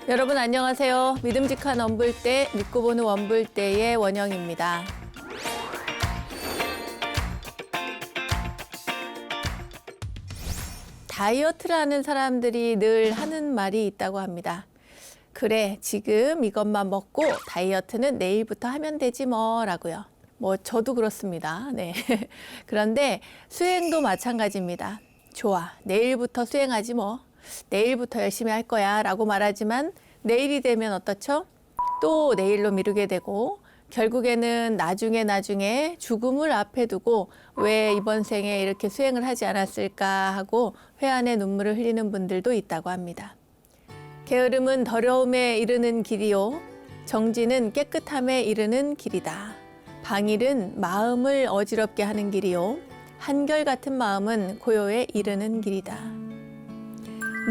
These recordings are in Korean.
여러분 안녕하세요. 믿음직한 원불대, 믿고 보는 원불대의 원영입니다. 다이어트를 하는 사람들이 늘 하는 말이 있다고 합니다. 그래, 지금 이것만 먹고 다이어트는 내일부터 하면 되지 뭐라고요. 저도 그렇습니다. 네. 그런데 수행도 마찬가지입니다. 좋아, 내일부터 수행하지 뭐. 내일부터 열심히 할 거야 라고 말하지만 내일이 되면 어떻죠? 또 내일로 미루게 되고 결국에는 나중에 죽음을 앞에 두고 왜 이번 생에 이렇게 수행을 하지 않았을까 하고 회한의 눈물을 흘리는 분들도 있다고 합니다. 게으름은 더러움에 이르는 길이요. 정진은 깨끗함에 이르는 길이다. 방일은 마음을 어지럽게 하는 길이요. 한결같은 마음은 고요에 이르는 길이다.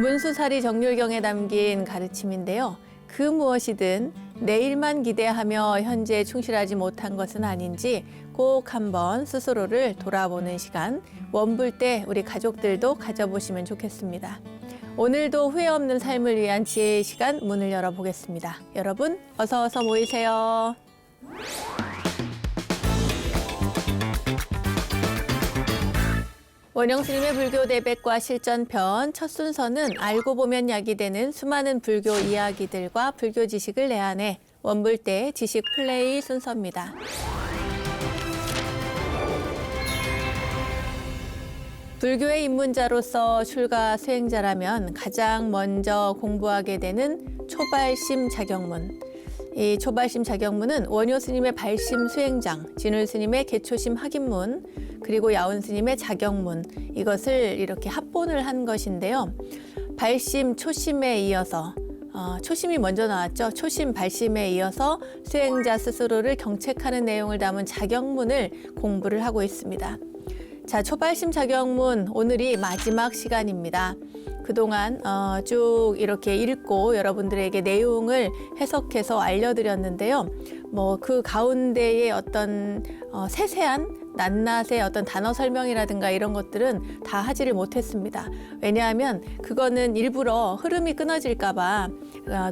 문수사리 정률경에 담긴 가르침인데요. 그 무엇이든 내일만 기대하며 현재에 충실하지 못한 것은 아닌지 꼭 한번 스스로를 돌아보는 시간, 원불대 우리 가족들도 가져보시면 좋겠습니다. 오늘도 후회 없는 삶을 위한 지혜의 시간 문을 열어보겠습니다. 여러분 어서 모이세요. 원영스님의 불교 대백과 실전편 첫 순서는 알고 보면 약이 되는 수많은 불교 이야기들과 불교 지식을 내한해 원불대 지식 플레이 순서입니다. 불교의 입문자로서 출가 수행자라면 가장 먼저 공부하게 되는 초발심 자격문. 이 초발심 자격문은 원효 스님의 발심 수행장, 진울 스님의 개초심 학입문, 그리고 야온 스님의 자격문, 이것을 이렇게 합본을 한 것인데요. 발심, 초심에 이어서 초심이 먼저 나왔죠. 초심, 발심에 이어서 수행자 스스로를 경책하는 내용을 담은 자격문을 공부를 하고 있습니다. 자, 초발심 자격문 오늘이 마지막 시간입니다. 그동안 쭉 이렇게 읽고 여러분들에게 내용을 해석해서 알려드렸는데요. 그 가운데의 어떤 세세한 낱낱의 어떤 단어 설명이라든가 이런 것들은 다 하지를 못했습니다. 왜냐하면 그거는 일부러 흐름이 끊어질까 봐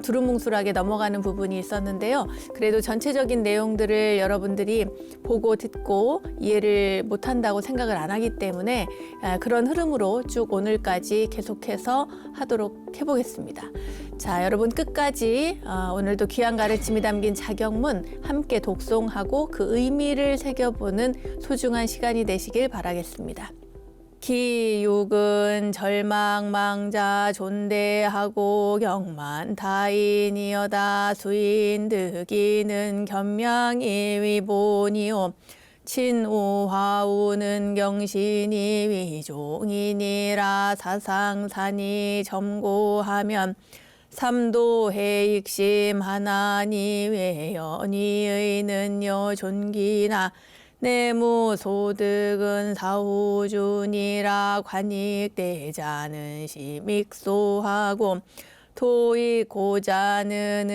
두루뭉술하게 넘어가는 부분이 있었는데요. 그래도 전체적인 내용들을 여러분들이 보고 듣고 이해를 못한다고 생각을 안 하기 때문에 그런 흐름으로 쭉 오늘까지 계속해서 하도록 해보겠습니다. 자, 여러분 끝까지 오늘도 귀한 가르침이 담긴 자격문 함께 독송하고 그 의미를 새겨보는 소중한 시간이 되시길 바라겠습니다. 기육은 절망망자 존대하고 경만 타인이여다 수인 득이는 겸양이 위본이오 친우화우는 경신이 위종이니라 사상산이 점고하면 삼도해익심 하나니 외연이의는 여존기나 내무소득은 사후준이라 관익대자는 심익소하고 토익고자는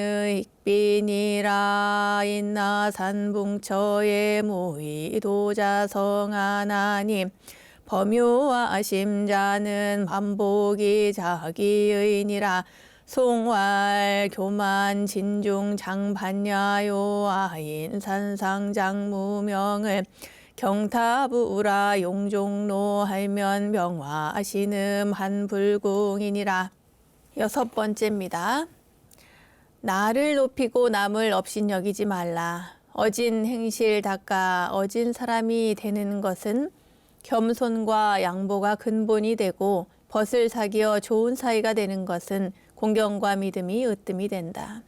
의익빈이라 인나산붕처의 무의도자성하나님 범유와 심자는 반복이 자기의니라 송활 교만 진중 장반야요 아인 산상장무명을 경타부라 용종로 할면 명화 신음 한불궁이니라. 6번째입니다. 나를 높이고 남을 업신여기지 말라. 어진 행실 닦아 어진 사람이 되는 것은 겸손과 양보가 근본이 되고 벗을 사기어 좋은 사이가 되는 것은 공경과 믿음이 으뜸이 된다.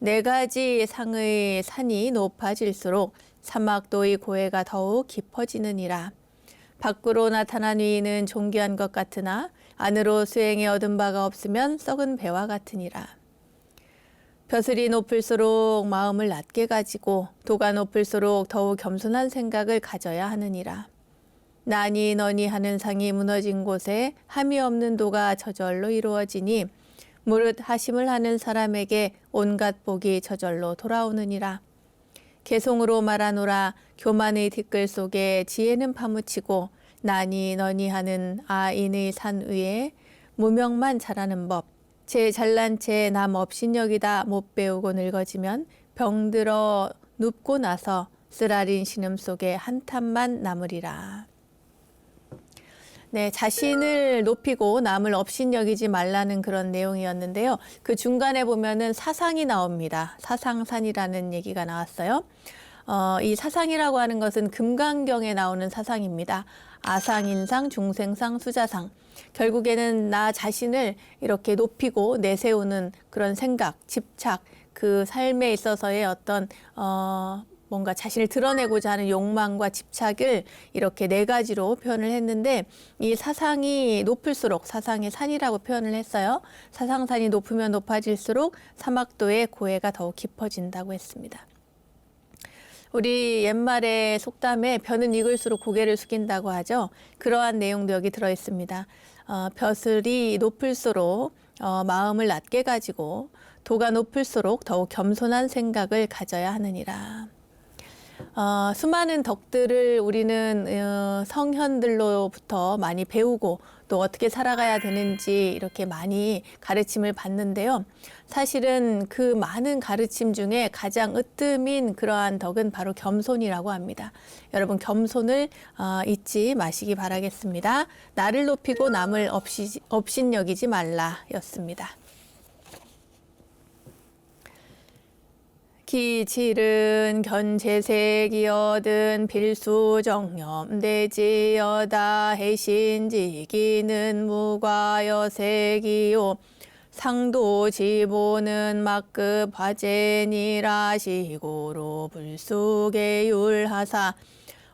4가지 상의 산이 높아질수록 사막도의 고해가 더욱 깊어지느니라. 밖으로 나타난 위인은 존귀한 것 같으나 안으로 수행에 얻은 바가 없으면 썩은 배와 같으니라. 벼슬이 높을수록 마음을 낮게 가지고 도가 높을수록 더욱 겸손한 생각을 가져야 하느니라. 나니 너니 하는 상이 무너진 곳에 함이 없는 도가 저절로 이루어지니 무릇 하심을 하는 사람에게 온갖 복이 저절로 돌아오느니라. 개송으로 말하노라. 교만의 티끌 속에 지혜는 파묻히고 나니 너니 하는 아인의 산 위에 무명만 자라는 법. 제 잘난 채 남 업신여기다 못 배우고 늙어지면 병들어 눕고 나서 쓰라린 신음 속에 한탄만 남으리라. 네, 자신을 높이고 남을 업신여기지 말라는 그런 내용이었는데요. 그 중간에 보면은 사상이 나옵니다. 사상산이라는 얘기가 나왔어요. 이 사상이라고 하는 것은 금강경에 나오는 사상입니다. 아상인상, 중생상, 수자상. 결국에는 나 자신을 이렇게 높이고 내세우는 그런 생각, 집착, 그 삶에 있어서의 어떤 뭔가 자신을 드러내고자 하는 욕망과 집착을 이렇게 네 가지로 표현을 했는데, 이 사상이 높을수록 사상의 산이라고 표현을 했어요. 사상산이 높으면 높아질수록 사막도의 고해가 더욱 깊어진다고 했습니다. 우리 옛말에 속담에 벼는 익을수록 고개를 숙인다고 하죠. 그러한 내용도 여기 들어 있습니다. 벼슬이 높을수록 마음을 낮게 가지고 도가 높을수록 더욱 겸손한 생각을 가져야 하느니라. 수많은 덕들을 우리는 성현들로부터 많이 배우고 또 어떻게 살아가야 되는지 이렇게 많이 가르침을 받는데요. 사실은 그 많은 가르침 중에 가장 으뜸인 그러한 덕은 바로 겸손이라고 합니다. 여러분, 겸손을 잊지 마시기 바라겠습니다. 나를 높이고 남을 업신여기지 말라 였습니다. 기칠은 견재색이여든 필수정념대지여다 해신지기는 무과여색이요 상도지보는 막급 화제니라 시고로 불수계율하사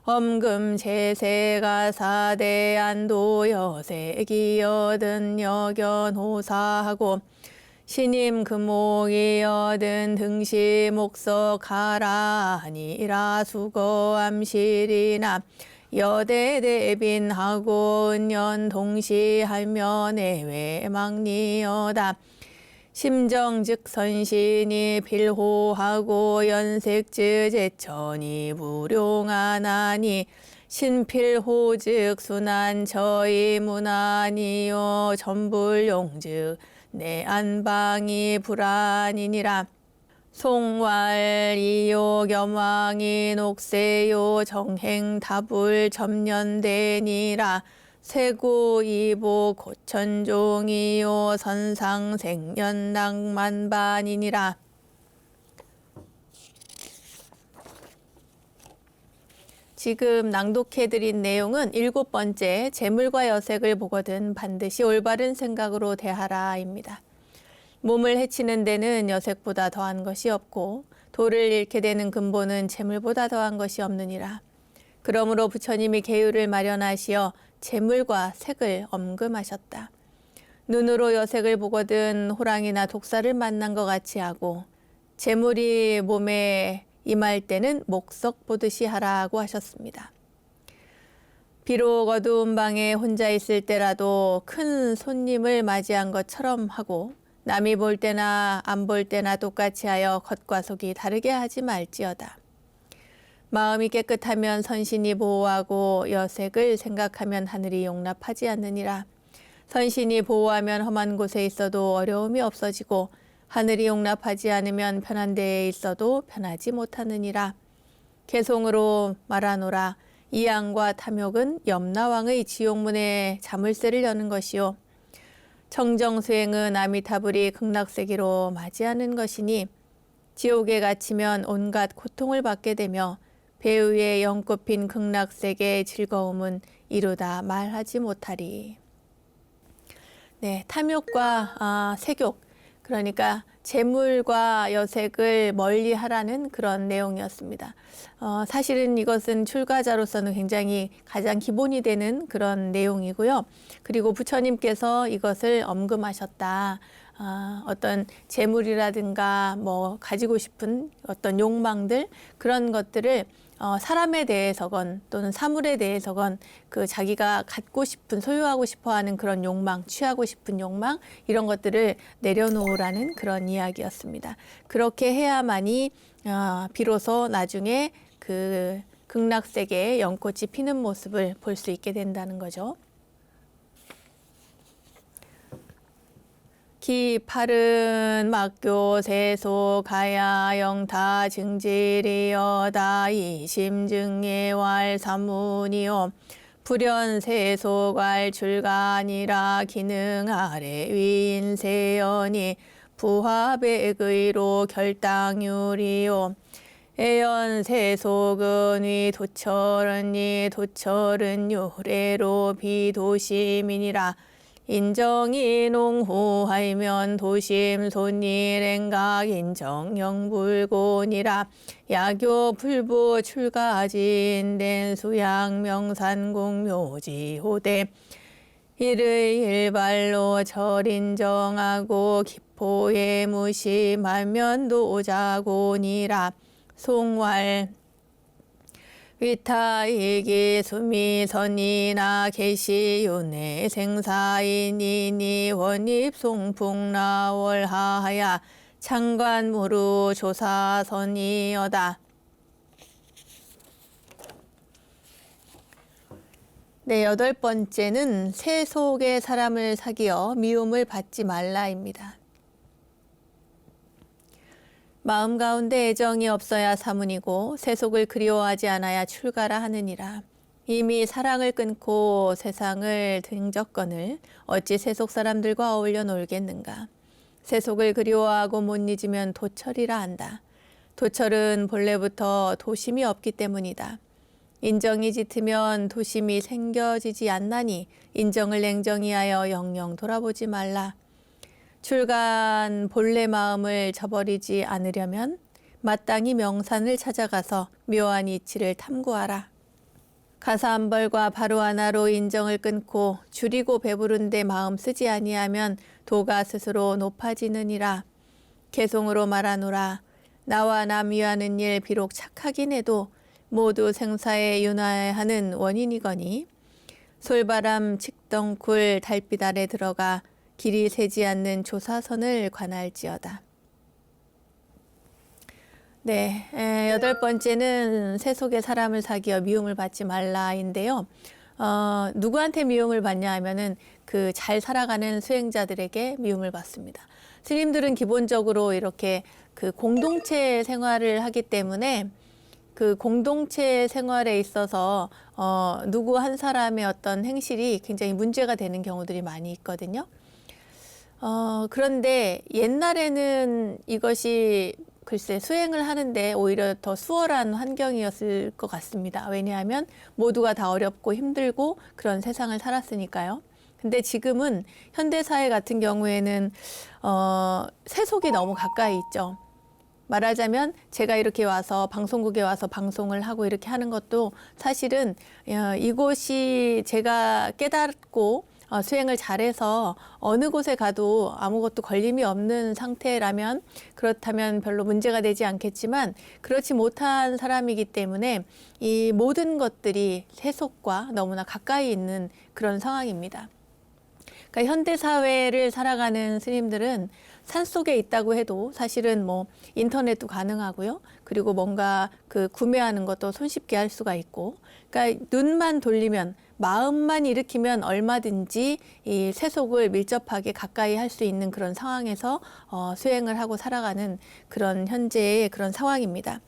엄금재세가사대안도여색이여든 여견호사하고 신임 금옥이여든 등시 목석하라니라 수거암실이나 여대대빈하고 은연 동시하면 애외망리여다 심정즉 선신이 필호하고 연색즈 제천이 불용하나니 신필호즉 순한 저희문안이요 전불용즉 내 안방이 불안이니라 송왈이요 겸왕이 녹세요 정행다불 점년대니라 세구이보 고천종이요 선상생년낭만반이니라. 지금 낭독해드린 내용은 7번째 재물과 여색을 보거든 반드시 올바른 생각으로 대하라입니다. 몸을 해치는 데는 여색보다 더한 것이 없고 도를 잃게 되는 근본은 재물보다 더한 것이 없느니라. 그러므로 부처님이 계율을 마련하시어 재물과 색을 엄금하셨다. 눈으로 여색을 보거든 호랑이나 독사를 만난 것 같이 하고 재물이 몸에 임할 때는 목석 보듯이 하라고 하셨습니다. 비록 어두운 방에 혼자 있을 때라도 큰 손님을 맞이한 것처럼 하고 남이 볼 때나 안 볼 때나 똑같이 하여 겉과 속이 다르게 하지 말지어다. 마음이 깨끗하면 선신이 보호하고 여색을 생각하면 하늘이 용납하지 않느니라. 선신이 보호하면 험한 곳에 있어도 어려움이 없어지고 하늘이 용납하지 않으면 편한 데에 있어도 편하지 못하느니라. 개송으로 말하노라. 이양과 탐욕은 염라왕의 지옥문에 자물쇠를 여는 것이요 청정수행은 아미타불이 극락세계로 맞이하는 것이니 지옥에 갇히면 온갖 고통을 받게 되며 배후에 연꽃핀 극락세계의 즐거움은 이루다 말하지 못하리. 네, 탐욕과 색욕, 그러니까 재물과 여색을 멀리하라는 그런 내용이었습니다. 사실은 이것은 출가자로서는 굉장히 가장 기본이 되는 그런 내용이고요. 그리고 부처님께서 이것을 엄금하셨다. 어떤 재물이라든가 뭐 가지고 싶은 어떤 욕망들, 그런 것들을 사람에 대해서건 또는 사물에 대해서건 그 자기가 갖고 싶은, 소유하고 싶어 하는 그런 욕망, 취하고 싶은 욕망, 이런 것들을 내려놓으라는 그런 이야기였습니다. 그렇게 해야만이 비로소 나중에 그 극락세계의 연꽃이 피는 모습을 볼 수 있게 된다는 거죠. 기팔은 막교 세소 가야 영타 증질이여다 이심증예왈 삼문이요 불연 세소갈 출간이라 기능 아래 위인 세연이 부하백의로 결당유리요 애연 세속은 위 도철은 이 도철은 유래로 비도심이니라 인정이 농후하이면 도심 손일행각 인정 영불곤이라 야교 불부 출가지인된 수양 명산공 묘지호대 이를 일발로 절인정하고 기포에 무심하면 도자곤이라 송왈 위타이기 수미선이나 계시윤회 생사인이니 원입 송풍라월하야 창관무루 조사선이여다. 네, 8번째는 세속의 사람을 사귀어 미움을 받지 말라입니다. 마음 가운데 애정이 없어야 사문이고 세속을 그리워하지 않아야 출가라 하느니라. 이미 사랑을 끊고 세상을 등적거늘 어찌 세속 사람들과 어울려 놀겠는가. 세속을 그리워하고 못 잊으면 도철이라 한다. 도철은 본래부터 도심이 없기 때문이다. 인정이 짙으면 도심이 생겨지지 않나니 인정을 냉정히 하여 영영 돌아보지 말라. 출간 본래 마음을 저버리지 않으려면 마땅히 명산을 찾아가서 묘한 이치를 탐구하라. 가사함벌과 바로 하나로 인정을 끊고 줄이고 배부른 데 마음 쓰지 아니하면 도가 스스로 높아지느니라. 개송으로 말하노라. 나와 남 위하는 일 비록 착하긴 해도 모두 생사에 윤회하는 원인이거니 솔바람 칡덩굴 달빛 아래 들어가 길이 새지 않는 조사선을 관할지어다. 네, 8번째는 세속의 사람을 사귀어 미움을 받지 말라인데요. 누구한테 미움을 받냐 하면은 그 잘 살아가는 수행자들에게 미움을 받습니다. 스님들은 기본적으로 이렇게 그 공동체 생활을 하기 때문에 그 공동체 생활에 있어서 누구 한 사람의 어떤 행실이 굉장히 문제가 되는 경우들이 많이 있거든요. 그런데 옛날에는 이것이 글쎄 수행을 하는데 오히려 더 수월한 환경이었을 것 같습니다. 왜냐하면 모두가 다 어렵고 힘들고 그런 세상을 살았으니까요. 근데 지금은 현대사회 같은 경우에는 세속이 너무 가까이 있죠. 말하자면 제가 이렇게 와서 방송국에 와서 방송을 하고 이렇게 하는 것도 사실은 이곳이 제가 깨닫고 수행을 잘해서 어느 곳에 가도 아무것도 걸림이 없는 상태라면 그렇다면 별로 문제가 되지 않겠지만 그렇지 못한 사람이기 때문에 이 모든 것들이 세속과 너무나 가까이 있는 그런 상황입니다. 그러니까 현대 사회를 살아가는 스님들은 산속에 있다고 해도 사실은 뭐 인터넷도 가능하고요. 그리고 뭔가 그 구매하는 것도 손쉽게 할 수가 있고, 그러니까 눈만 돌리면 마음만 일으키면 얼마든지 이 세속을 밀접하게 가까이 할 수 있는 그런 상황에서 수행을 하고 살아가는 그런 현재의 그런 상황입니다.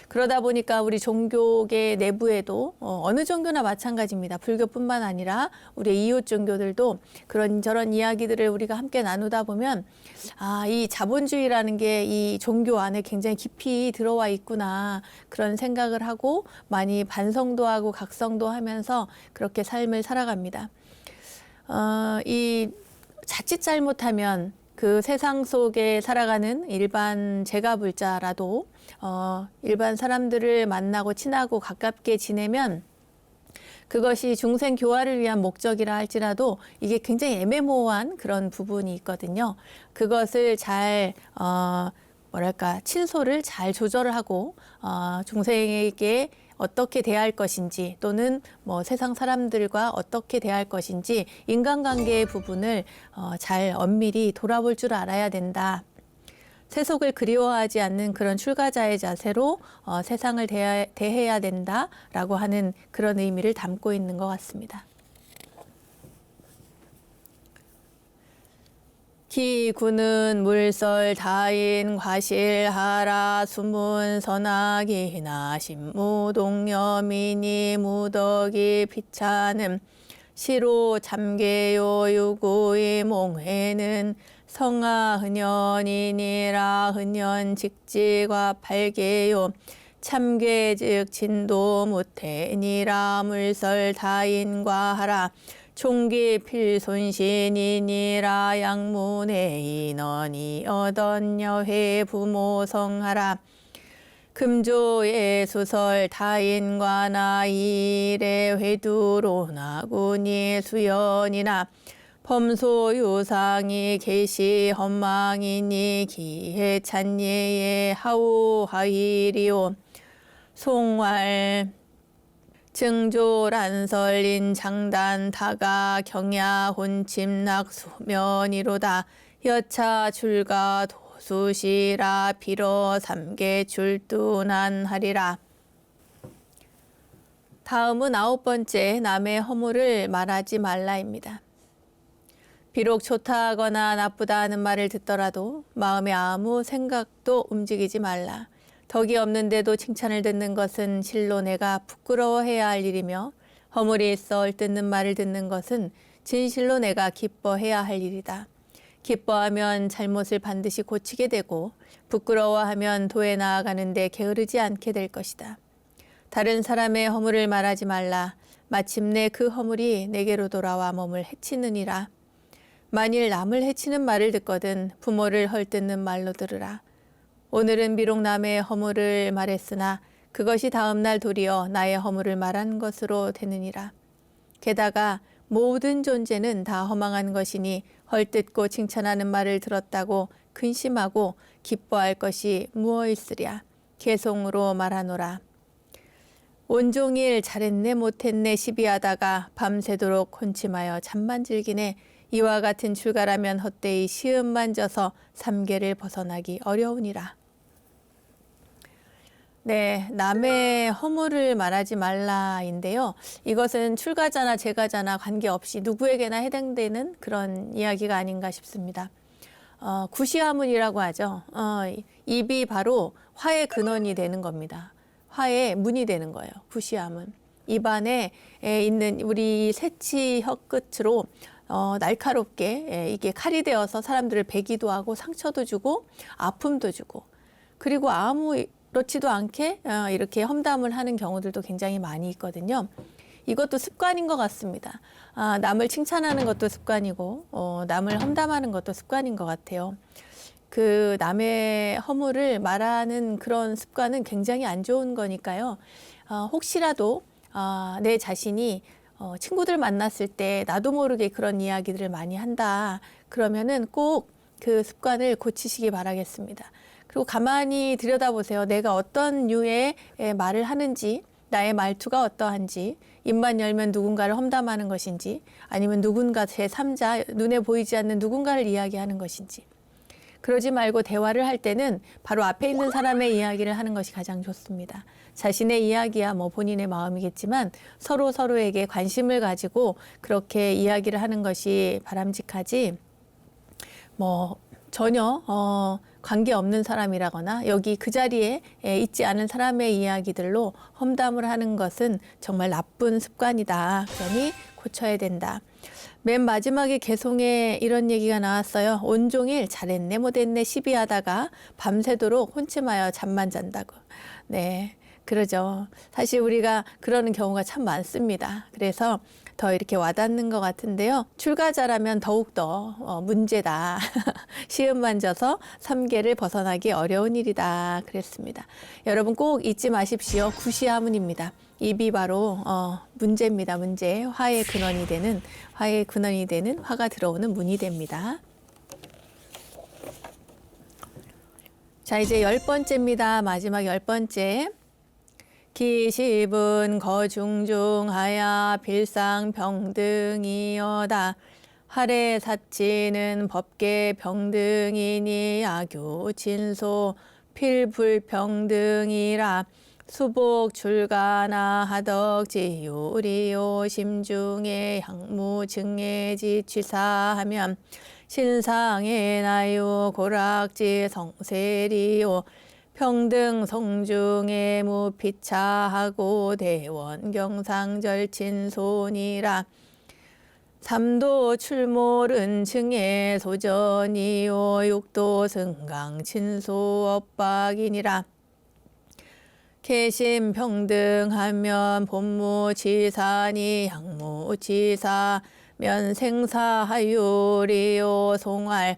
그러다 보니까 우리 종교계 내부에도 어느 종교나 마찬가지입니다. 불교뿐만 아니라 우리 이웃 종교들도 그런저런 이야기들을 우리가 함께 나누다 보면 이 자본주의라는 게 이 종교 안에 굉장히 깊이 들어와 있구나 그런 생각을 하고 많이 반성도 하고 각성도 하면서 그렇게 삶을 살아갑니다. 이 자칫 잘못하면 그 세상 속에 살아가는 일반 제가불자라도 일반 사람들을 만나고 친하고 가깝게 지내면 그것이 중생 교화를 위한 목적이라 할지라도 이게 굉장히 애매모호한 그런 부분이 있거든요. 그것을 잘 친소를 잘 조절을 하고 중생에게 어떻게 대할 것인지 또는 뭐 세상 사람들과 어떻게 대할 것인지 인간관계의 부분을 잘 엄밀히 돌아볼 줄 알아야 된다. 세속을 그리워하지 않는 그런 출가자의 자세로 세상을 대해야 된다라고 하는 그런 의미를 담고 있는 것 같습니다. 기구는 물설 다인 과실하라 수문 선악이나 신무동여민이 무덕이 피차는 시로 잠계요 유구의 몽회는 성하흔년이니라 흔년 직지과 팔계요 참괴즉 진도 무태니라 물설 다인과 하라 총기 필손신이니라 양문의 인원이 얻은 여회 부모성하라 금조의 수설 타인과 나일의 회두로 나군이 수연이나 범소유상이 계시 험망이니 기해 찬예의 하우하일이오 송활 증조란설인 장단 다가 경야 혼침낙 수면이로다 여차 출가 도수시라 비로 삼계 출두난하리라. 다음은 9번째 남의 허물을 말하지 말라입니다. 비록 좋다거나 나쁘다 하는 말을 듣더라도 마음에 아무 생각도 움직이지 말라. 덕이 없는데도 칭찬을 듣는 것은 실로 내가 부끄러워해야 할 일이며 허물이 있어 얼뜯는 말을 듣는 것은 진실로 내가 기뻐해야 할 일이다. 기뻐하면 잘못을 반드시 고치게 되고 부끄러워하면 도에 나아가는데 게으르지 않게 될 것이다. 다른 사람의 허물을 말하지 말라. 마침내 그 허물이 내게로 돌아와 몸을 해치느니라. 만일 남을 해치는 말을 듣거든 부모를 헐뜯는 말로 들으라. 오늘은 비록 남의 허물을 말했으나 그것이 다음날 도리어 나의 허물을 말한 것으로 되느니라. 게다가 모든 존재는 다 허망한 것이니 헐뜯고 칭찬하는 말을 들었다고 근심하고 기뻐할 것이 무엇이으랴. 개송으로 말하노라. 온종일 잘했네 못했네 시비하다가 밤새도록 혼침하여 잠만 즐기네. 이와 같은 출가라면 헛되이 시음만 져서 삼계를 벗어나기 어려우니라. 네, 남의 허물을 말하지 말라인데요. 이것은 출가자나 재가자나 관계없이 누구에게나 해당되는 그런 이야기가 아닌가 싶습니다. 구시화문이라고 하죠. 입이 바로 화의 근원이 되는 겁니다. 화의 문이 되는 거예요. 구시화문. 입안에 있는 우리 새치 혀 끝으로 날카롭게 이게 칼이 되어서 사람들을 베기도 하고 상처도 주고 아픔도 주고 그리고 아무렇지도 않게 이렇게 험담을 하는 경우들도 굉장히 많이 있거든요. 이것도 습관인 것 같습니다. 남을 칭찬하는 것도 습관이고 남을 험담하는 것도 습관인 것 같아요. 그 남의 허물을 말하는 그런 습관은 굉장히 안 좋은 거니까요. 혹시라도 내 자신이 친구들 만났을 때 나도 모르게 그런 이야기들을 많이 한다. 그러면은 꼭 그 습관을 고치시기 바라겠습니다. 그리고 가만히 들여다보세요. 내가 어떤 류의 말을 하는지, 나의 말투가 어떠한지, 입만 열면 누군가를 험담하는 것인지, 아니면 누군가 제3자, 눈에 보이지 않는 누군가를 이야기하는 것인지. 그러지 말고 대화를 할 때는 바로 앞에 있는 사람의 이야기를 하는 것이 가장 좋습니다. 자신의 이야기야 뭐 본인의 마음이겠지만 서로에게 관심을 가지고 그렇게 이야기를 하는 것이 바람직하지 뭐 전혀 관계없는 사람이라거나 여기 그 자리에 있지 않은 사람의 이야기들로 험담을 하는 것은 정말 나쁜 습관이다. 그러니 고쳐야 된다. 맨 마지막에 개송에 이런 얘기가 나왔어요. 온종일 잘했네 못했네 시비하다가 밤새도록 혼침하여 잠만 잔다고. 네, 그러죠. 사실 우리가 그러는 경우가 참 많습니다. 그래서 더 이렇게 와닿는 것 같은데요. 출가자라면 더욱더 문제다. 시음만 져서 삼계를 벗어나기 어려운 일이다. 그랬습니다. 여러분 꼭 잊지 마십시오. 구시화문입니다. 입이 바로 문제입니다. 문제. 화의 근원이 되는 화가 들어오는 문이 됩니다. 자, 이제 10번째입니다. 마지막 10번째. 기십은 거중중하야 빌상병등이여다. 하래 사치는 법계 병등이니 야교 진소 필불병등이라. 수복 출가나 하덕지유리요 심중에 향무 증예지 취사하면 신상의 나요 고락지 성세리요 평등 성중에 무피차하고 대원 경상절친손이라 삼도 출몰은 증의 소전이요 육도 승강 친소 엇박이니라 개심 평등하면 본무지사니 양무지사 면생사하유리요 송알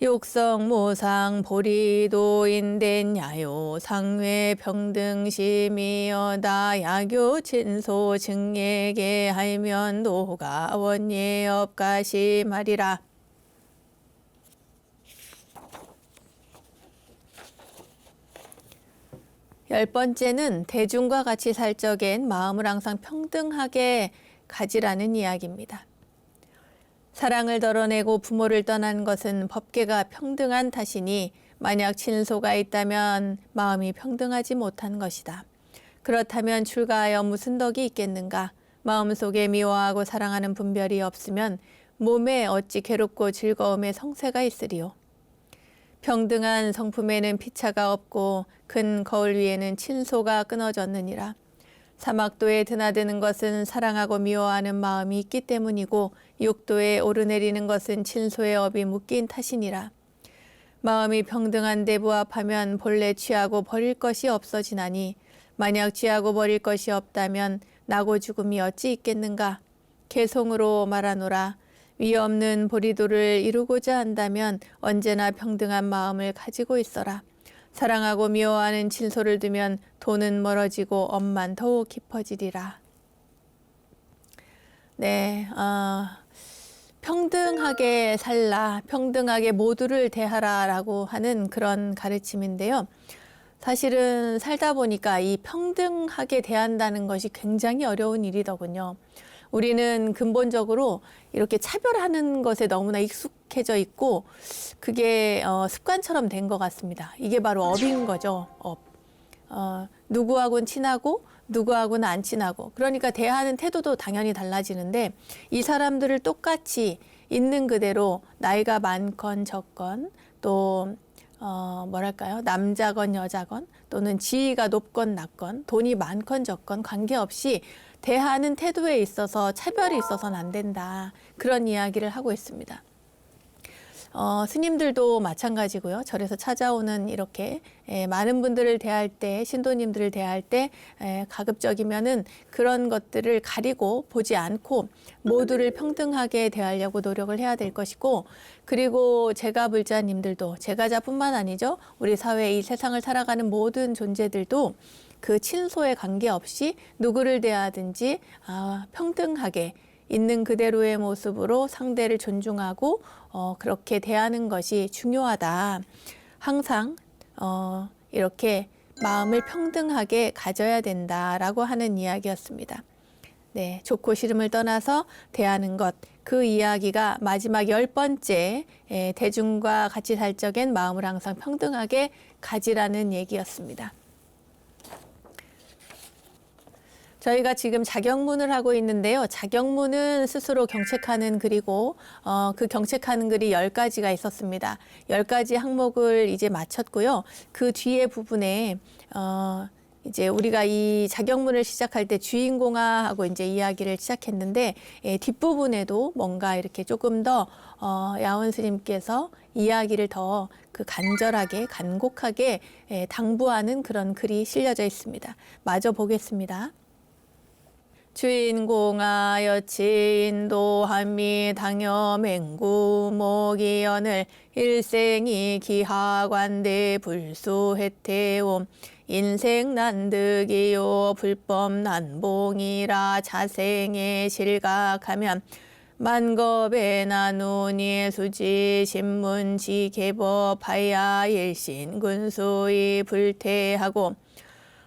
육성무상 보리도인된 야요 상회 평등심이여다 야교 친소 증예계 하면 노가 원예업가시말이라 열 번째는 대중과 같이 살 적엔 마음을 항상 평등하게 가지라는 이야기입니다. 사랑을 덜어내고 부모를 떠난 것은 법계가 평등한 탓이니 만약 친소가 있다면 마음이 평등하지 못한 것이다. 그렇다면 출가하여 무슨 덕이 있겠는가? 마음속에 미워하고 사랑하는 분별이 없으면 몸에 어찌 괴롭고 즐거움의 성쇠가 있으리요. 평등한 성품에는 피차가 없고 큰 거울 위에는 친소가 끊어졌느니라. 사막도에 드나드는 것은 사랑하고 미워하는 마음이 있기 때문이고 육도에 오르내리는 것은 친소의 업이 묶인 탓이니라. 마음이 평등한데 부합하면 본래 취하고 버릴 것이 없어지나니 만약 취하고 버릴 것이 없다면 나고 죽음이 어찌 있겠는가. 개송으로 말하노라. 위 없는 보리도를 이루고자 한다면 언제나 평등한 마음을 가지고 있어라. 사랑하고 미워하는 친소를 두면 돈은 멀어지고 업만 더욱 깊어지리라. 네, 평등하게 살라, 평등하게 모두를 대하라라고 하는 그런 가르침인데요. 사실은 살다 보니까 이 평등하게 대한다는 것이 굉장히 어려운 일이더군요. 우리는 근본적으로 이렇게 차별하는 것에 너무나 익숙해져 있고 그게 습관처럼 된 것 같습니다. 이게 바로 업인 거죠. 업. 누구하고는 친하고 누구하고는 안 친하고 그러니까 대하는 태도도 당연히 달라지는데 이 사람들을 똑같이 있는 그대로 나이가 많건 적건 또 뭐랄까요? 남자건 여자건 또는 지위가 높건 낮건 돈이 많건 적건 관계없이 대하는 태도에 있어서 차별이 있어서는 안 된다. 그런 이야기를 하고 있습니다. 스님들도 마찬가지고요. 절에서 찾아오는 이렇게 많은 분들을 대할 때, 신도님들을 대할 때 가급적이면은 그런 것들을 가리고 보지 않고 모두를 평등하게 대하려고 노력을 해야 될 것이고, 그리고 제가불자님들도 제가자뿐만 아니죠. 우리 사회 이 세상을 살아가는 모든 존재들도 그 친소에 관계없이 누구를 대하든지 평등하게 있는 그대로의 모습으로 상대를 존중하고 그렇게 대하는 것이 중요하다. 항상 이렇게 마음을 평등하게 가져야 된다라고 하는 이야기였습니다. 네, 좋고 싫음을 떠나서 대하는 것, 그 이야기가 마지막 10번째 대중과 같이 살 적엔 마음을 항상 평등하게 가지라는 얘기였습니다. 저희가 지금 자경문을 하고 있는데요. 자경문은 스스로 경책하는 글이고 그 경책하는 글이 10가지가 있었습니다. 10가지 항목을 이제 마쳤고요. 그 뒤에 부분에 이제 우리가 이 자경문을 시작할 때 주인공하고 이제 이야기를 시작했는데 뒷부분에도 뭔가 이렇게 조금 더 야원 스님께서 이야기를 더 그 간절하게 간곡하게 당부하는 그런 글이 실려져 있습니다. 마저 보겠습니다. 주인공아 여친도함이 당여 맹구 모기연을 일생이 기하관대 불수해태옴 인생 난득이요 불법 난봉이라 자생에 실각하면 만겁에 나누니 수지 신문지 개법하야 일신 군수이 불태하고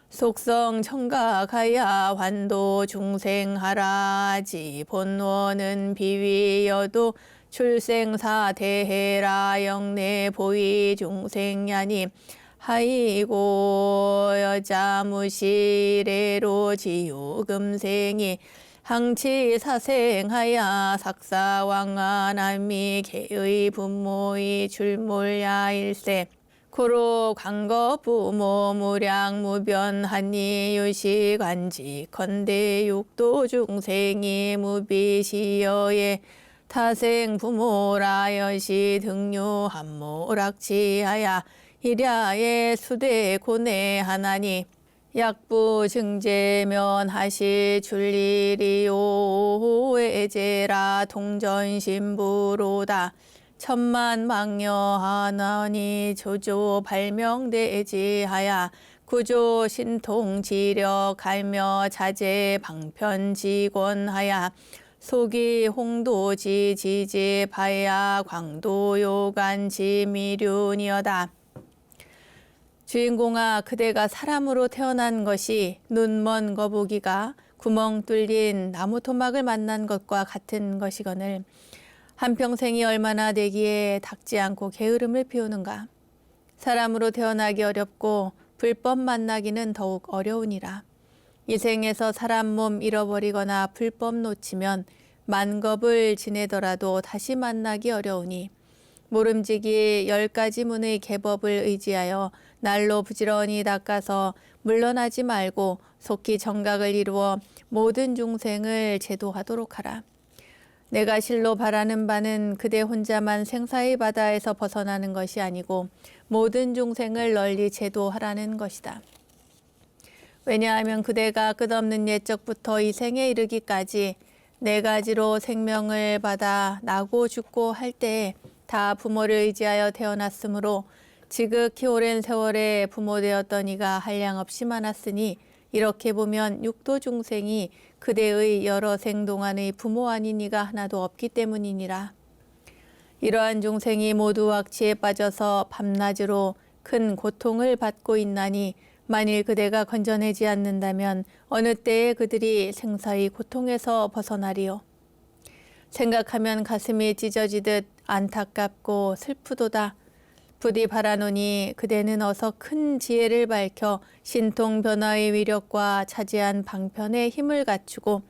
속성 청각하야 환도 중생하라지 본원은 비위여도 출생사 대해라 영내 보위 중생야니 하이고 여자 무시래로 지요 금생이 항치 사생하야 삭사왕하남이 개의 분모의 줄몰야일세 고로 광거 부모 무량 무변하니 유시관지 건대 육도 중생이 무비시여에 타생 부모라 여시 등류 한모락치하야 이랴의 수대 고뇌 하나니 약부 증제면 하시 줄리리오 외제라 동전신부로다 천만 망녀 하나니 조조 발명대지하야 구조 신통 지력 갈며 자제 방편 직원하야 속이 홍도지 지지 바야 광도 요간 지미륜이여다. 주인공아 그대가 사람으로 태어난 것이 눈먼 거북이가 구멍 뚫린 나무 토막을 만난 것과 같은 것이거늘 한평생이 얼마나 되기에 닦지 않고 게으름을 피우는가. 사람으로 태어나기 어렵고 불법 만나기는 더욱 어려우니라. 이 생에서 사람 몸 잃어버리거나 불법 놓치면 만겁을 지내더라도 다시 만나기 어려우니 모름지기 10가지 문의 계법을 의지하여 날로 부지런히 닦아서 물러나지 말고 속히 정각을 이루어 모든 중생을 제도하도록 하라. 내가 실로 바라는 바는 그대 혼자만 생사의 바다에서 벗어나는 것이 아니고 모든 중생을 널리 제도하라는 것이다. 왜냐하면 그대가 끝없는 옛적부터 이 생에 이르기까지 4가지로 생명을 받아 나고 죽고 할 때 다 부모를 의지하여 태어났으므로 지극히 오랜 세월에 부모 되었던 이가 한량없이 많았으니 이렇게 보면 육도 중생이 그대의 여러 생 동안의 부모 아닌 이가 하나도 없기 때문이니라. 이러한 중생이 모두 악취에 빠져서 밤낮으로 큰 고통을 받고 있나니 만일 그대가 건져내지 않는다면 어느 때에 그들이 생사의 고통에서 벗어나리요. 생각하면 가슴이 찢어지듯 안타깝고 슬프도다. 부디 바라노니 그대는 어서 큰 지혜를 밝혀 신통 변화의 위력과 차지한 방편의 힘을 갖추고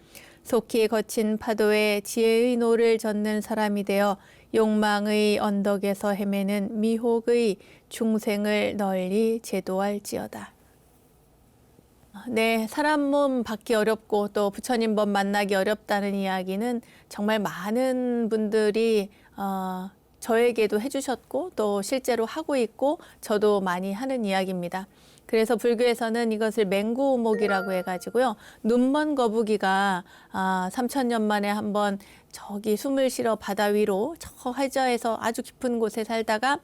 속히 거친 파도에 지혜의 노를 젓는 사람이 되어 욕망의 언덕에서 헤매는 미혹의 중생을 널리 제도할지어다. 네, 사람 몸 받기 어렵고 또 부처님 법 만나기 어렵다는 이야기는 정말 많은 분들이 저에게도 해주셨고 또 실제로 하고 있고 저도 많이 하는 이야기입니다. 그래서 불교에서는 이것을 맹구우목이라고 해가지고요. 눈먼 거북이가 3000년 만에 한번 저기 숨을 실어 바다 위로 저 해저에서 아주 깊은 곳에 살다가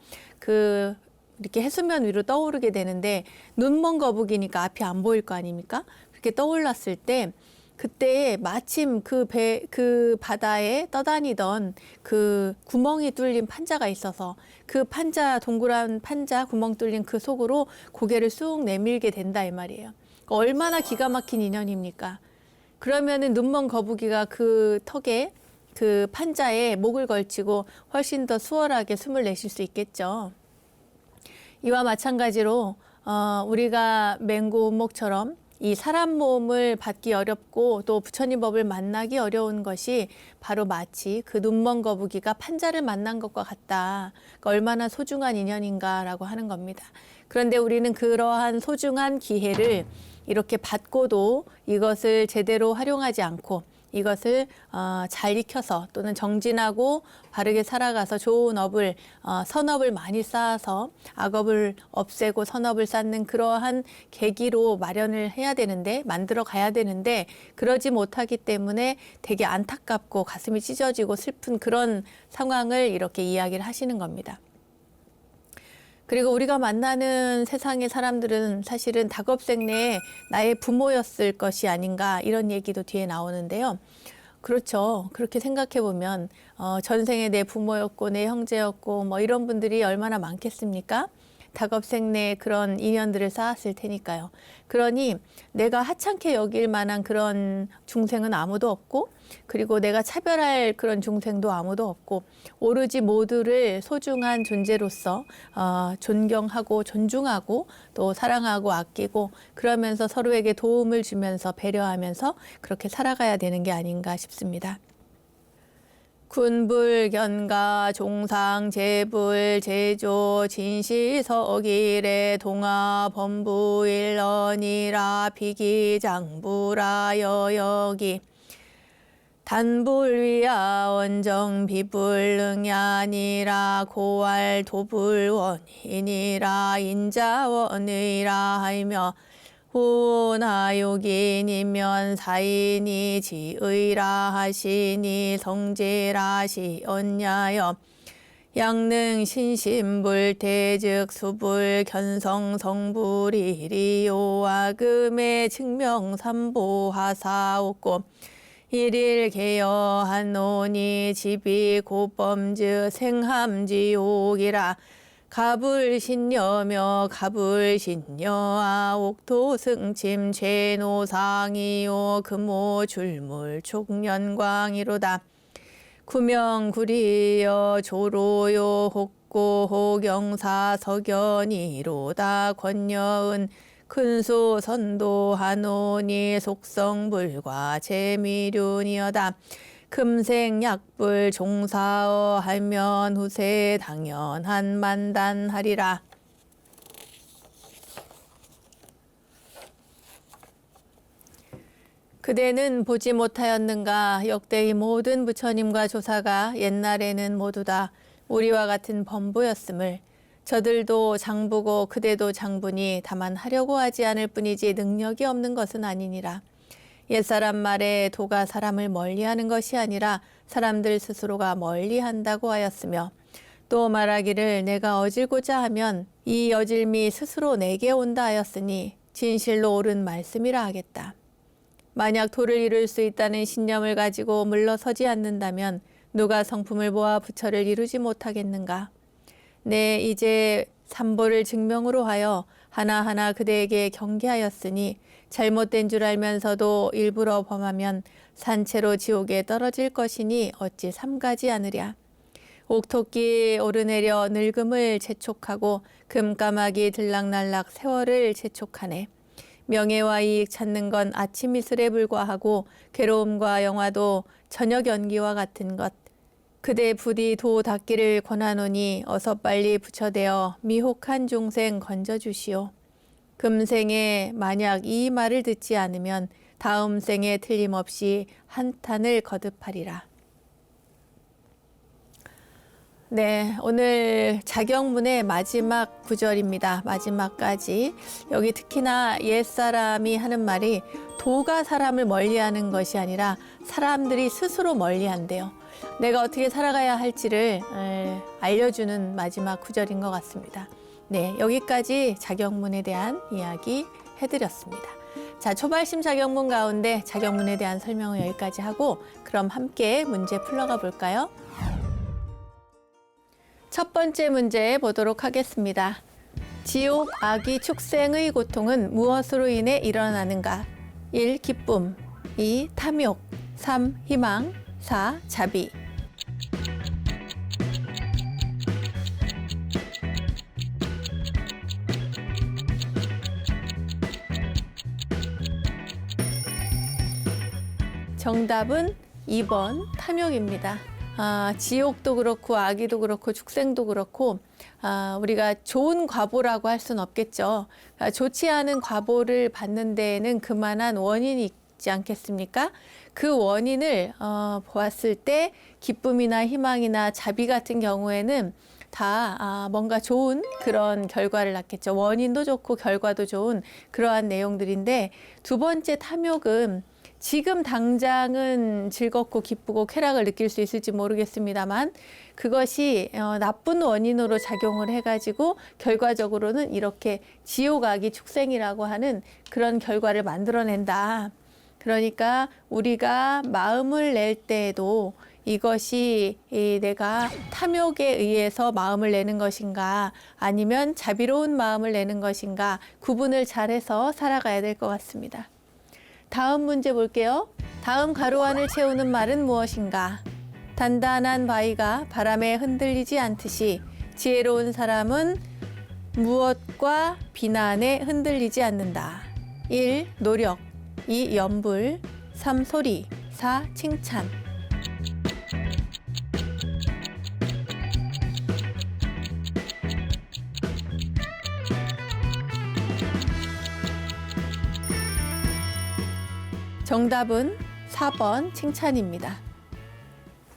이렇게 해수면 위로 떠오르게 되는데 눈먼 거북이니까 앞이 안 보일 거 아닙니까? 그렇게 떠올랐을 때 그때 마침 그 바다에 떠다니던 그 구멍이 뚫린 판자가 있어서 그 판자, 동그란 판자 구멍 뚫린 그 속으로 고개를 쑥 내밀게 된다 이 말이에요. 얼마나 기가 막힌 인연입니까? 그러면은 눈먼 거북이가 그 턱에 그 판자에 목을 걸치고 훨씬 더 수월하게 숨을 내쉴 수 있겠죠. 이와 마찬가지로 우리가 맹구운목처럼 이 사람 몸을 받기 어렵고 또 부처님 법을 만나기 어려운 것이 바로 마치 그 눈먼 거북이가 판자를 만난 것과 같다. 그러니까 얼마나 소중한 인연인가라고 하는 겁니다. 그런데 우리는 그러한 소중한 기회를 이렇게 받고도 이것을 제대로 활용하지 않고 이것을 잘 익혀서 또는 정진하고 바르게 살아가서 좋은 업을 선업을 많이 쌓아서 악업을 없애고 선업을 쌓는 그러한 계기로 마련을 해야 되는데 만들어 가야 되는데 그러지 못하기 때문에 되게 안타깝고 가슴이 찢어지고 슬픈 그런 상황을 이렇게 이야기를 하시는 겁니다. 그리고 우리가 만나는 세상의 사람들은 사실은 닭업생내에 나의 부모였을 것이 아닌가 이런 얘기도 뒤에 나오는데요. 그렇죠. 그렇게 생각해 보면 전생에 내 부모였고 내 형제였고 뭐 이런 분들이 얼마나 많겠습니까? 닭업생내 그런 인연들을 쌓았을 테니까요. 그러니 내가 하찮게 여길 만한 그런 중생은 아무도 없고, 그리고 내가 차별할 그런 중생도 아무도 없고, 오로지 모두를 소중한 존재로서 존경하고 존중하고 또 사랑하고 아끼고, 그러면서 서로에게 도움을 주면서 배려하면서 그렇게 살아가야 되는 게 아닌가 싶습니다. 군불견가 종상 제불 제조 진시서기래 동아 범부일언이라 비기장부라 여여기 단불위야 원정 비불능이 아니라 고알 도불원이니라 인자원의라 하며 후나욕인이면 사인이 지의라 하시니 성제라 시언냐여 양능 신신불 대즉 수불 견성 성불이리요와 금의 증명 삼보하사옵고 일일 개여하노니 집이 고범즈 생함지옥이라 가불신녀며 가불신녀아 옥토승침 최노상이요 금오 줄물 촉년광이로다 구명구리여 조로요 혹고 호경사 석연이로다 권여은 큰소 선도하노니 속성불과 재미륜이여다 금생약불 종사어 하면 후세 당연한 만단하리라. 그대는 보지 못하였는가 역대의 모든 부처님과 조사가 옛날에는 모두 다 우리와 같은 범부였음을 저들도 장부고 그대도 장부니 다만 하려고 하지 않을 뿐이지 능력이 없는 것은 아니니라. 옛사람 말에 도가 사람을 멀리하는 것이 아니라 사람들 스스로가 멀리한다고 하였으며 또 말하기를 내가 어질고자 하면 이 어질미 스스로 내게 온다 하였으니 진실로 옳은 말씀이라 하겠다. 만약 도를 이룰 수 있다는 신념을 가지고 물러서지 않는다면 누가 성품을 모아 부처를 이루지 못하겠는가. 네, 이제 삼보를 증명으로 하여 하나하나 그대에게 경계하였으니 잘못된 줄 알면서도 일부러 범하면 산채로 지옥에 떨어질 것이니 어찌 삼가지 않으랴. 옥토끼 오르내려 늙음을 재촉하고 금까마귀 들락날락 세월을 재촉하네. 명예와 이익 찾는 건 아침 이슬에 불과하고 괴로움과 영화도 저녁 연기와 같은 것. 그대 부디 도 닦기를 권하노니 어서 빨리 부처되어 미혹한 중생 건져주시오. 금생에 만약 이 말을 듣지 않으면 다음 생에 틀림없이 한탄을 거듭하리라. 네, 오늘 자경문의 마지막 구절입니다. 마지막까지. 여기 특히나 옛사람이 하는 말이 도가 사람을 멀리하는 것이 아니라 사람들이 스스로 멀리한대요. 내가 어떻게 살아가야 할지를 알려주는 마지막 구절인 것 같습니다. 네, 여기까지 자경문에 대한 이야기 해드렸습니다. 자, 초발심 자경문 가운데 자경문에 대한 설명을 여기까지 하고 그럼 함께 문제 풀러가 볼까요? 첫 번째 문제 보도록 하겠습니다. 지옥, 악의, 축생의 고통은 무엇으로 인해 일어나는가? 1. 기쁨 2. 탐욕 3. 희망 4. 자비. 정답은 2번 탐욕입니다. 지옥도 그렇고 아기도 그렇고 축생도 그렇고 우리가 좋은 과보라고 할 수는 없겠죠. 좋지 않은 과보를 받는 데에는 그만한 원인이 있지 않겠습니까? 그 원인을 보았을 때 기쁨이나 희망이나 자비 같은 경우에는 다 뭔가 좋은 그런 결과를 낳겠죠. 원인도 좋고 결과도 좋은 그러한 내용들인데 두 번째 탐욕은 지금 당장은 즐겁고 기쁘고 쾌락을 느낄 수 있을지 모르겠습니다만 그것이 나쁜 원인으로 작용을 해가지고 결과적으로는 이렇게 지옥, 악의, 축생이라고 하는 그런 결과를 만들어낸다. 그러니까 우리가 마음을 낼 때에도 이것이 내가 탐욕에 의해서 마음을 내는 것인가 아니면 자비로운 마음을 내는 것인가 구분을 잘해서 살아가야 될 것 같습니다. 다음 문제 볼게요. 다음 가로 안을 채우는 말은 무엇인가? 단단한 바위가 바람에 흔들리지 않듯이 지혜로운 사람은 무엇과 비난에 흔들리지 않는다. 1. 노력 2. 염불 3. 소리 4. 칭찬 정답은 4번 칭찬입니다.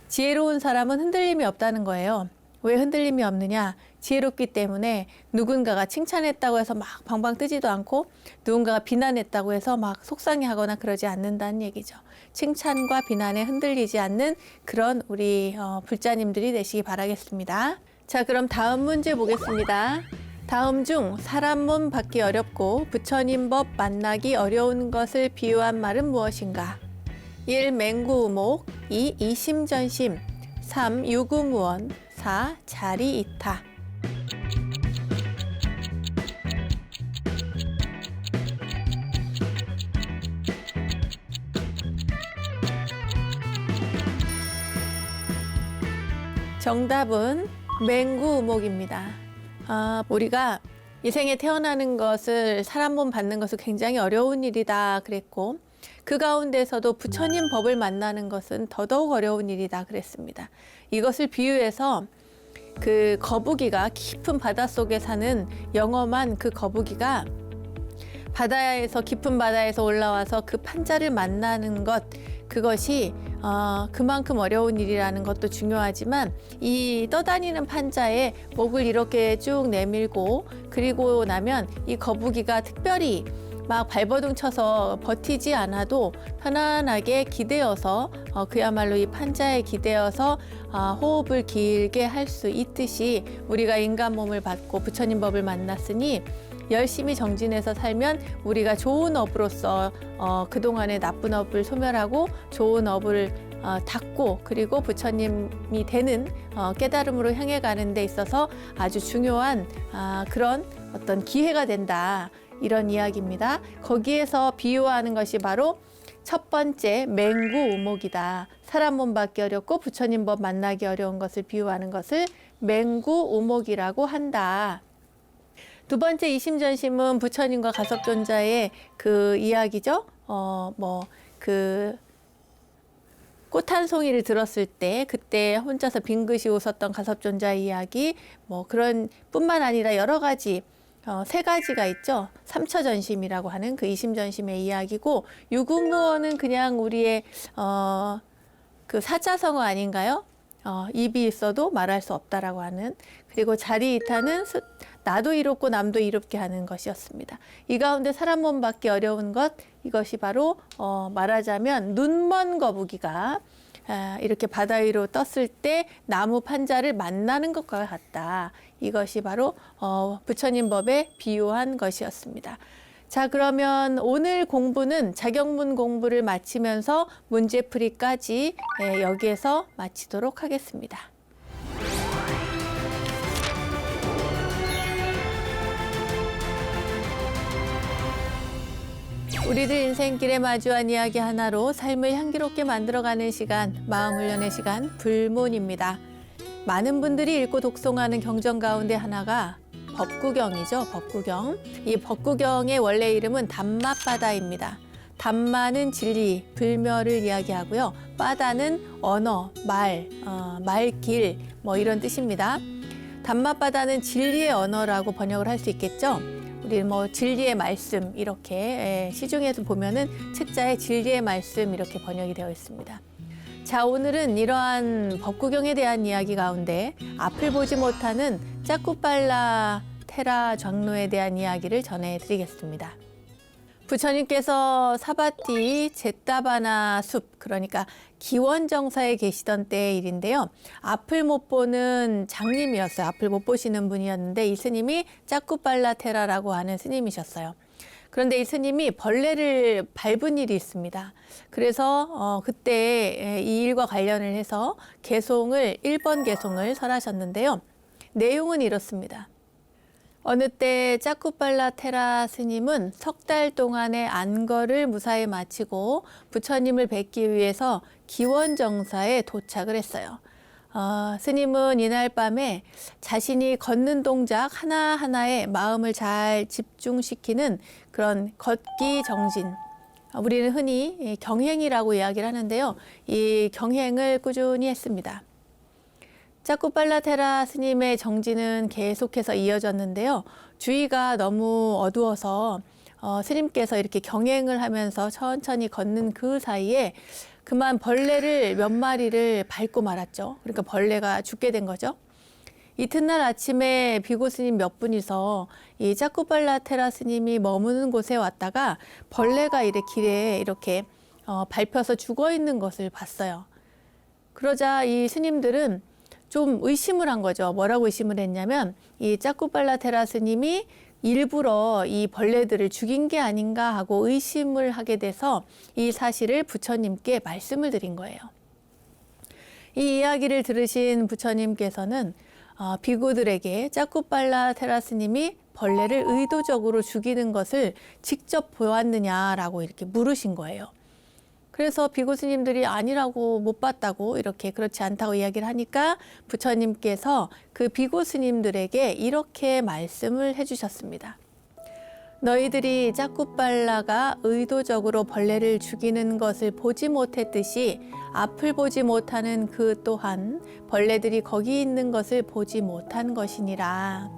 지혜로운 사람은 흔들림이 없다는 거예요. 왜 흔들림이 없느냐? 지혜롭기 때문에 누군가가 칭찬했다고 해서 막 방방 뜨지도 않고 누군가가 비난했다고 해서 막 속상해하거나 그러지 않는다는 얘기죠. 칭찬과 비난에 흔들리지 않는 그런 우리 불자님들이 되시기 바라겠습니다. 자, 그럼 다음 문제 보겠습니다. 다음 중 사람 몸 받기 어렵고 부처님 법 만나기 어려운 것을 비유한 말은 무엇인가? 1. 맹구우목 2. 이심전심 3. 유구무원 4. 자리이타 정답은 맹구우목입니다. 우리가 이 생에 태어나는 것을 사람 몸 받는 것은 굉장히 어려운 일이다 그랬고 그 가운데서도 부처님 법을 만나는 것은 더더욱 어려운 일이다 그랬습니다. 이것을 비유해서 그 거북이가 깊은 바닷속에 사는 영험한 그 거북이가 바다에서 깊은 바다에서 올라와서 그 판자를 만나는 것 그것이 그만큼 어려운 일이라는 것도 중요하지만 이 떠다니는 판자에 목을 이렇게 쭉 내밀고 그리고 나면 이 거북이가 특별히 막 발버둥 쳐서 버티지 않아도 편안하게 기대어서 그야말로 이 판자에 기대어서 호흡을 길게 할 수 있듯이 우리가 인간 몸을 받고 부처님 법을 만났으니 열심히 정진해서 살면 우리가 좋은 업으로서 그동안의 나쁜 업을 소멸하고 좋은 업을 닦고 그리고 부처님이 되는 깨달음으로 향해 가는 데 있어서 아주 중요한 그런 어떤 기회가 된다. 이런 이야기입니다. 거기에서 비유하는 것이 바로 첫 번째 맹구우목이다. 사람 몸 받기 어렵고 부처님 법 만나기 어려운 것을 비유하는 것을 맹구우목이라고 한다. 두 번째 이심전심은 부처님과 가섭존자의 그 이야기죠. 꽃 한 송이를 들었을 때 그때 혼자서 빙긋이 웃었던 가섭존자 이야기 그런 뿐만 아니라 여러 가지 세 가지가 있죠. 삼처전심이라고 하는 그 이심전심의 이야기고 유구무원은 그냥 우리의 그 사자성어 아닌가요? 입이 있어도 말할 수 없다라고 하는 그리고 자리이타는 나도 이롭고 남도 이롭게 하는 것이었습니다. 이 가운데 사람 몸 받기 어려운 것 이것이 바로 말하자면 눈먼 거북이가 이렇게 바다 위로 떴을 때 나무 판자를 만나는 것과 같다. 이것이 바로 부처님 법에 비유한 것이었습니다. 자, 그러면 오늘 공부는 자격문 공부를 마치면서 문제풀이까지 여기에서 마치도록 하겠습니다. 우리들 인생길에 마주한 이야기 하나로 삶을 향기롭게 만들어가는 시간, 마음훈련의 시간, 불문입니다. 많은 분들이 읽고 독송하는 경전 가운데 하나가 법구경이죠. 법구경. 이 법구경의 원래 이름은 담마바다입니다. 담마는 진리, 불멸을 이야기하고요. 바다는 언어, 말길 이런 뜻입니다. 담마바다는 진리의 언어라고 번역을 할 수 있겠죠. 우리 진리의 말씀 이렇게 시중에서 보면은 책자에 진리의 말씀 이렇게 번역이 되어 있습니다. 자, 오늘은 이러한 법구경에 대한 이야기 가운데 앞을 보지 못하는 짜꾸빨라 테라 장로에 대한 이야기를 전해드리겠습니다. 부처님께서 사바티 제타바나 숲, 그러니까 기원정사에 계시던 때의 일인데요. 앞을 못 보는 장님이었어요. 앞을 못 보시는 분이었는데 이 스님이 짜꾸빨라 테라라고 하는 스님이셨어요. 그런데 이 스님이 벌레를 밟은 일이 있습니다. 그래서 그때 이 일과 관련을 해서 개송을 1번 개송을 설하셨는데요. 내용은 이렇습니다. 어느 때 짜쿠팔라 테라 스님은 석 달 동안의 안거를 무사히 마치고 부처님을 뵙기 위해서 기원정사에 도착을 했어요. 스님은 이날 밤에 자신이 걷는 동작 하나하나에 마음을 잘 집중시키는 그런 걷기 정진, 우리는 흔히 경행이라고 이야기를 하는데요. 이 경행을 꾸준히 했습니다. 짜쿠팔라 테라 스님의 정진은 계속해서 이어졌는데요. 주위가 너무 어두워서 스님께서 이렇게 경행을 하면서 천천히 걷는 그 사이에 그만 벌레를 몇 마리를 밟고 말았죠. 그러니까 벌레가 죽게 된 거죠. 이튿날 아침에 비고 스님 몇 분이서 이 짜쿠팔라 테라 스님이 머무는 곳에 왔다가 벌레가 길에 이렇게 밟혀서 죽어 있는 것을 봤어요. 그러자 이 스님들은 좀 의심을 한 거죠. 뭐라고 의심을 했냐면 이 짜쿠팔라 테라 스님이 일부러 이 벌레들을 죽인 게 아닌가 하고 의심을 하게 돼서 이 사실을 부처님께 말씀을 드린 거예요. 이 이야기를 들으신 부처님께서는 비구들에게 짜쿠팔라 테라 스님이 벌레를 의도적으로 죽이는 것을 직접 보았느냐라고 이렇게 물으신 거예요. 그래서 비구 스님들이 아니라고 못 봤다고 이렇게 그렇지 않다고 이야기를 하니까 부처님께서 그 비구 스님들에게 이렇게 말씀을 해주셨습니다. 너희들이 짜쿠팔라가 의도적으로 벌레를 죽이는 것을 보지 못했듯이 앞을 보지 못하는 그 또한 벌레들이 거기 있는 것을 보지 못한 것이니라.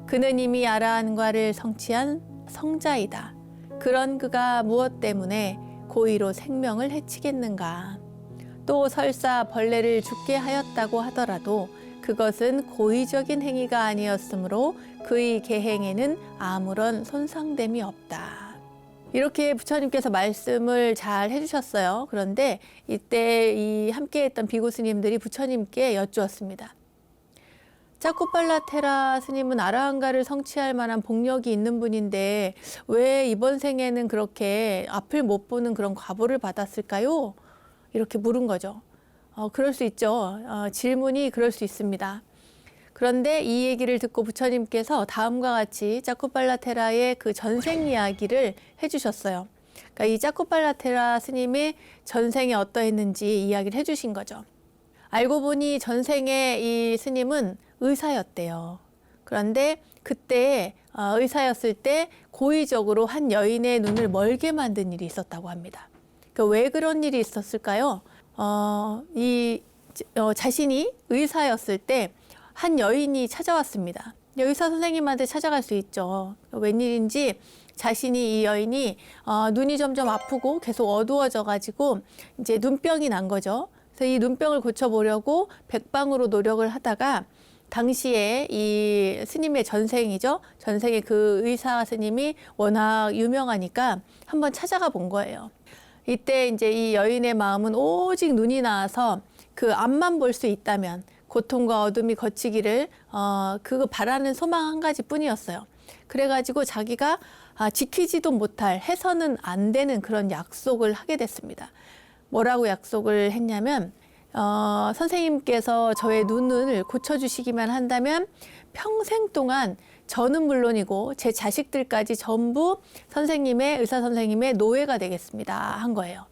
그는 이미 아라한과를 성취한 성자이다. 그런 그가 무엇 때문에 고의로 생명을 해치겠는가. 또 설사 벌레를 죽게 하였다고 하더라도 그것은 고의적인 행위가 아니었으므로 그의 계행에는 아무런 손상됨이 없다. 이렇게 부처님께서 말씀을 잘 해주셨어요. 그런데 이때 이 함께했던 비구 스님들이 부처님께 여쭈었습니다. 짜쿠팔라 테라 스님은 아라한가를 성취할 만한 복력이 있는 분인데 왜 이번 생에는 그렇게 앞을 못 보는 그런 과보를 받았을까요? 이렇게 물은 거죠. 그럴 수 있죠. 질문이 그럴 수 있습니다. 그런데 이 얘기를 듣고 부처님께서 다음과 같이 짜쿠팔라 테라의 그 전생 이야기를 해주셨어요. 그러니까 이 짜쿠팔라 테라 스님의 전생이 어떠했는지 이야기를 해주신 거죠. 알고 보니 전생에 이 스님은 의사였대요. 그런데 그때 의사였을 때 고의적으로 한 여인의 눈을 멀게 만든 일이 있었다고 합니다. 그러니까 왜 그런 일이 있었을까요? 자신이 의사였을 때 한 여인이 찾아왔습니다. 의사 선생님한테 찾아갈 수 있죠. 웬일인지 자신이 이 여인이 눈이 점점 아프고 계속 어두워져 가지고 이제 눈병이 난 거죠. 그래서 이 눈병을 고쳐보려고 백방으로 노력을 하다가 당시에 이 스님의 전생이죠. 전생의 그 의사 스님이 워낙 유명하니까 한번 찾아가 본 거예요. 이때 이제 이 여인의 마음은 오직 눈이 나와서 그 앞만 볼 수 있다면 고통과 어둠이 거치기를 그거 바라는 소망 한 가지뿐이었어요. 그래가지고 자기가 지키지도 못할 해서는 안 되는 그런 약속을 하게 됐습니다. 뭐라고 약속을 했냐면 선생님께서 저의 눈을 고쳐주시기만 한다면 평생 동안 저는 물론이고 제 자식들까지 전부 의사 선생님의 노예가 되겠습니다 한 거예요.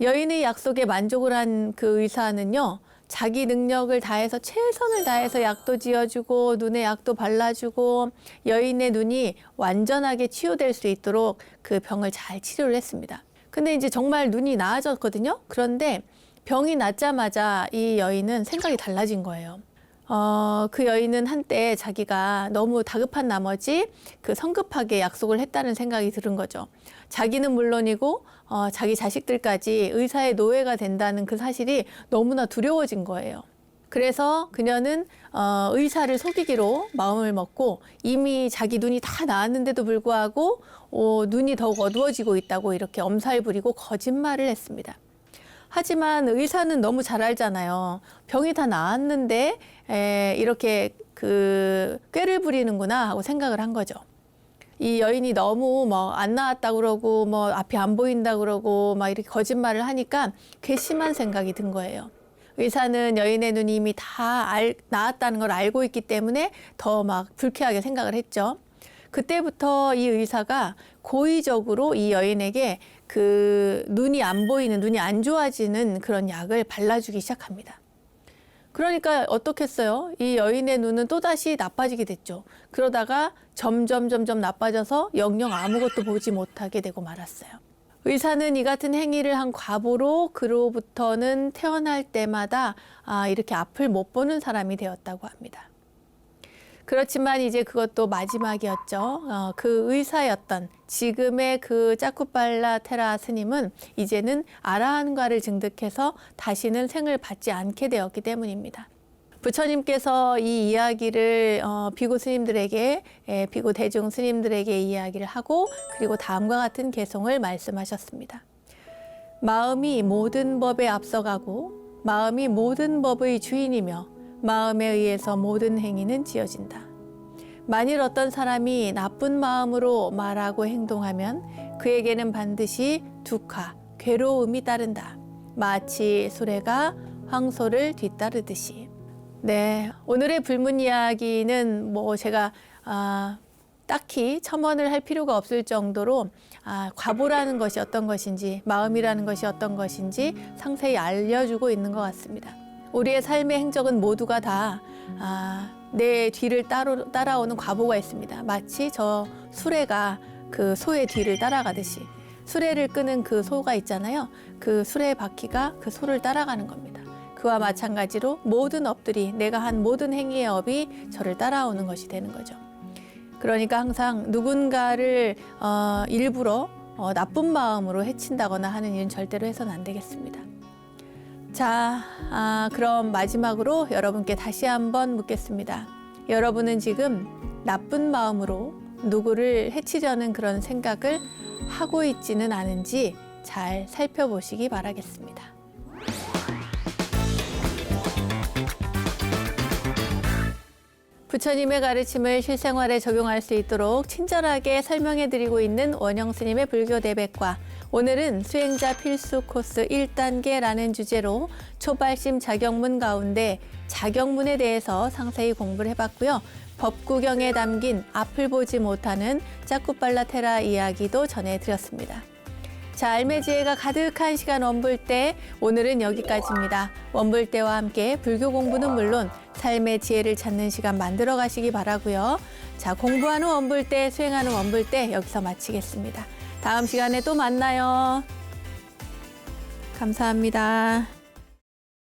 여인의 약속에 만족을 한 그 의사는요, 자기 능력을 다해서 최선을 다해서 약도 지어주고 눈에 약도 발라주고 여인의 눈이 완전하게 치유될 수 있도록 그 병을 잘 치료를 했습니다. 근데 이제 정말 눈이 나아졌거든요. 그런데 병이 낫자마자 이 여인은 생각이 달라진 거예요. 그 여인은 한때 자기가 너무 다급한 나머지 그 성급하게 약속을 했다는 생각이 들은 거죠. 자기는 물론이고 자기 자식들까지 의사의 노예가 된다는 그 사실이 너무나 두려워진 거예요. 그래서 그녀는 의사를 속이기로 마음을 먹고 이미 자기 눈이 다 나았는데도 불구하고 눈이 더욱 어두워지고 있다고 이렇게 엄살 부리고 거짓말을 했습니다. 하지만 의사는 너무 잘 알잖아요. 병이 다 나았는데 이렇게 그 꾀를 부리는구나 하고 생각을 한 거죠. 이 여인이 너무 뭐 안 나왔다 그러고 뭐 앞이 안 보인다 그러고 막 이렇게 거짓말을 하니까 괘씸한 생각이 든 거예요. 의사는 여인의 눈이 이미 다 나았다는 걸 알고 있기 때문에 더 막 불쾌하게 생각을 했죠. 그때부터 이 의사가 고의적으로 이 여인에게 그 눈이 안 보이는, 눈이 안 좋아지는 그런 약을 발라주기 시작합니다. 그러니까 어떻겠어요? 이 여인의 눈은 또다시 나빠지게 됐죠. 그러다가 점점 나빠져서 영영 아무것도 보지 못하게 되고 말았어요. 의사는 이 같은 행위를 한 과보로 그로부터는 태어날 때마다 이렇게 앞을 못 보는 사람이 되었다고 합니다. 그렇지만 이제 그것도 마지막이었죠. 그 의사였던 지금의 그 짜쿠팔라 테라 스님은 이제는 아라한과를 증득해서 다시는 생을 받지 않게 되었기 때문입니다. 부처님께서 이 이야기를 비구 스님들에게, 비구 대중 스님들에게 이야기를 하고 그리고 다음과 같은 개송을 말씀하셨습니다. 마음이 모든 법에 앞서가고 마음이 모든 법의 주인이며 마음에 의해서 모든 행위는 지어진다. 만일 어떤 사람이 나쁜 마음으로 말하고 행동하면 그에게는 반드시 두카, 괴로움이 따른다. 마치 수레가 황소를 뒤따르듯이. 네, 오늘의 불문 이야기는 뭐 제가 딱히 첨언을 할 필요가 없을 정도로 과보라는 것이 어떤 것인지, 마음이라는 것이 어떤 것인지 상세히 알려주고 있는 것 같습니다. 우리의 삶의 행적은 모두가 다 내 뒤를 따라오는 과보가 있습니다. 마치 저 수레가 그 소의 뒤를 따라가듯이 수레를 끄는 그 소가 있잖아요. 그 수레의 바퀴가 그 소를 따라가는 겁니다. 그와 마찬가지로 모든 업들이 내가 한 모든 행위의 업이 저를 따라오는 것이 되는 거죠. 그러니까 항상 누군가를 일부러 나쁜 마음으로 해친다거나 하는 일은 절대로 해서는 안 되겠습니다. 자, 그럼 마지막으로 여러분께 다시 한번 묻겠습니다. 여러분은 지금 나쁜 마음으로 누구를 해치려는 그런 생각을 하고 있지는 않은지 잘 살펴보시기 바라겠습니다. 부처님의 가르침을 실생활에 적용할 수 있도록 친절하게 설명해 드리고 있는 원영 스님의 불교 대백과 오늘은 수행자 필수 코스 1단계라는 주제로 초발심 자격문 가운데 자격문에 대해서 상세히 공부를 해봤고요. 법구경에 담긴 앞을 보지 못하는 짜쿠팔라 테라 이야기도 전해드렸습니다. 자, 알매지혜가 가득한 시간 원불대, 오늘은 여기까지입니다. 원불대와 함께 불교 공부는 물론 삶의 지혜를 찾는 시간 만들어 가시기 바라고요. 자, 공부하는 원불대, 수행하는 원불대 여기서 마치겠습니다. 다음 시간에 또 만나요. 감사합니다.